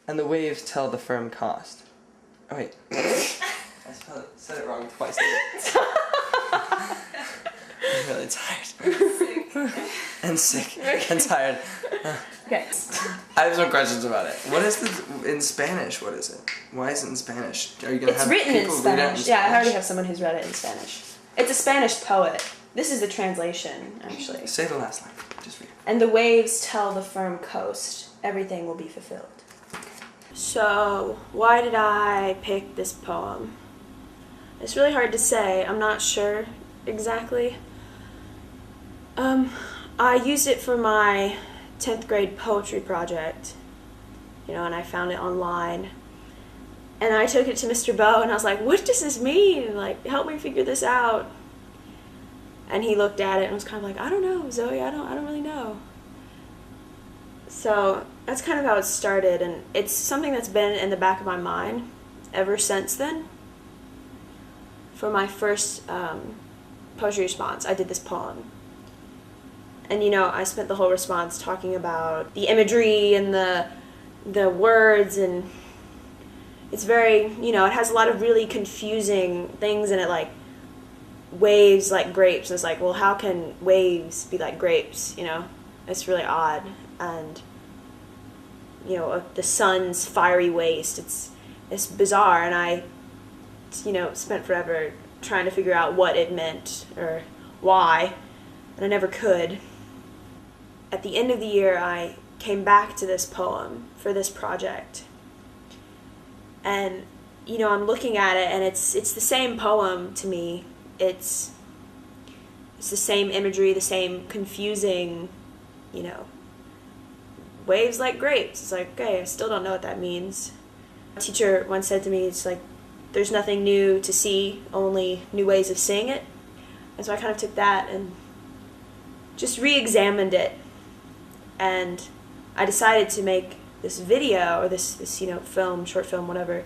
And the waves tell the firm cost. Oh wait. I said it wrong twice. I'm really tired. And sick. And tired. Okay. I have some questions about it. What is in Spanish? What is it? Why is it in Spanish? Are you gonna have written in people Spanish. read it in Spanish? Yeah, I already have someone who's read it in Spanish. It's a Spanish poet. This is the translation, actually. Say the last line. Just read. And the waves tell the firm coast, everything will be fulfilled. So, why did I pick this poem? It's really hard to say. I'm not sure exactly. I used it for my 10th grade poetry project, and I found it online. And I took it to Mr. Bow and I was like, what does this mean? Like, help me figure this out. And he looked at it and was kind of like, I don't know, Zoe, I don't really know. So that's kind of how it started, and it's something that's been in the back of my mind ever since then. For my first poetry response, I did this poem. And I spent the whole response talking about the imagery and the words, and it's very, it has a lot of really confusing things in it, like waves like grapes. And it's like, well, how can waves be like grapes, It's really odd. And, the sun's fiery waste, it's bizarre, and I, spent forever trying to figure out what it meant, or why, and I never could. At the end of the year, I came back to this poem for this project. And, I'm looking at it, and it's the same poem to me. It's the same imagery, the same confusing, waves like grapes. It's like, okay, I still don't know what that means. A teacher once said to me, it's like, there's nothing new to see, only new ways of seeing it. And so I kind of took that and just re-examined it. And I decided to make this video, or this film, short film, whatever,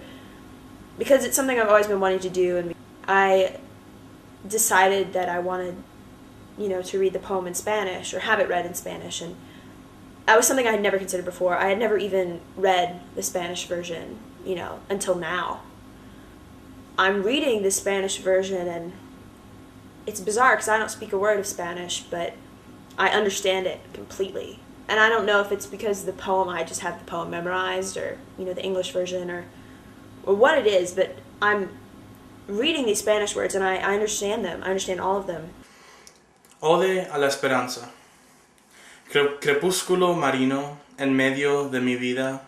because it's something I've always been wanting to do. And I decided that I wanted, to read the poem in Spanish, or have it read in Spanish. And that was something I had never considered before. I had never even read the Spanish version, until now. I'm reading the Spanish version, and it's bizarre because I don't speak a word of Spanish, but I understand it completely. And I don't know if it's because the poem, I just have the poem memorized, or, the English version, or what it is, but I'm reading these Spanish words, and I understand them. I understand all of them. Ode a la esperanza. Crepúsculo marino en medio de mi vida,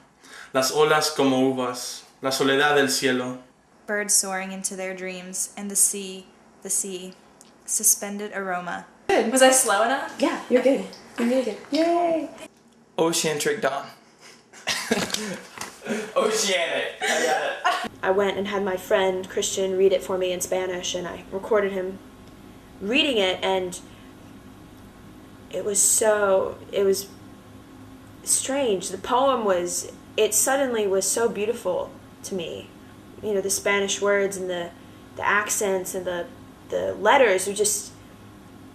las olas como uvas, la soledad del cielo. Birds soaring into their dreams, and the sea, suspended aroma. Good. Was I slow enough? Yeah, you're good. You're really good. Yay! Oceanic dawn. Oceanic. I got it. I went and had my friend Christian read it for me in Spanish, and I recorded him reading it, and it was strange. The poem suddenly was so beautiful to me. The Spanish words and the accents and the letters were just,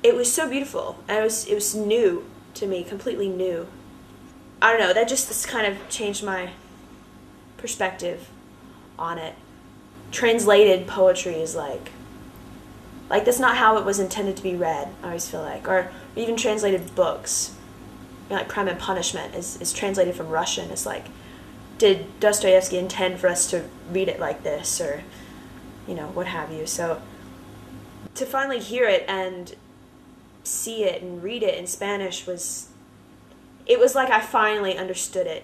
it was so beautiful. And it was new to me, completely new. I don't know, this kind of changed my perspective on it. Translated poetry is like that's not how it was intended to be read, I always feel like. Or even translated books. Like Crime and Punishment is translated from Russian. It's like, did Dostoevsky intend for us to read it like this, or, what have you. So to finally hear it and see it and read it in Spanish was like I finally understood it,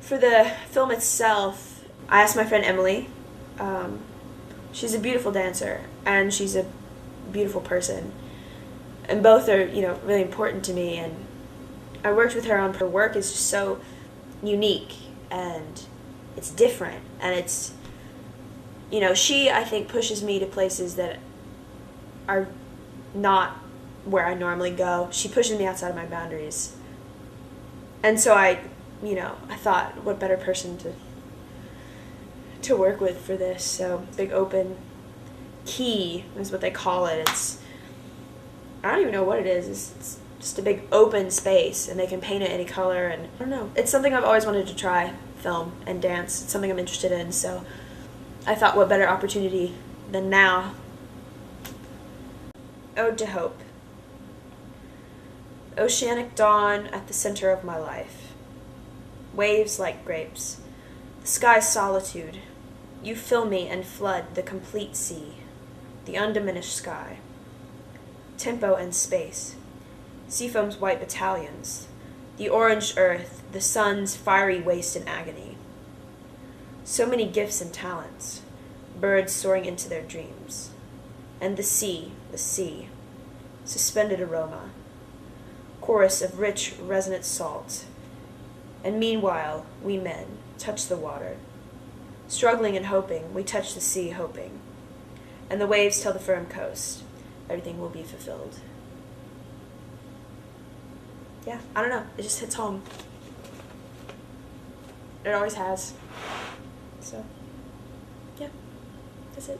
For the film itself, I asked my friend Emily. She's a beautiful dancer, and she's a beautiful person. And both are, really important to me. And I worked with her on her work. Is just so unique, and it's different. And it's, she, I think, pushes me to places that are not where I normally go. She pushes me outside of my boundaries. And so I thought, what better person to work with for this. So big open key is what they call it. I don't even know what it is. It's just a big open space, and they can paint it any color, and I don't know. It's something I've always wanted to try film and dance. It's something I'm interested in, so I thought what better opportunity than now. Ode to Hope. Oceanic dawn at the center of my life. Waves like grapes. The sky's solitude. You fill me and flood the complete sea. The undiminished sky. Tempo and space. Seafoam's white battalions. The orange earth, the sun's fiery waste and agony. So many gifts and talents. Birds soaring into their dreams. And the sea. Suspended aroma. Chorus of rich, resonant salt. And meanwhile, we men touch the water. Struggling and hoping, we touch the sea hoping. And the waves tell the firm coast, everything will be fulfilled. Yeah, I don't know. It just hits home. It always has. So, yeah, that's it.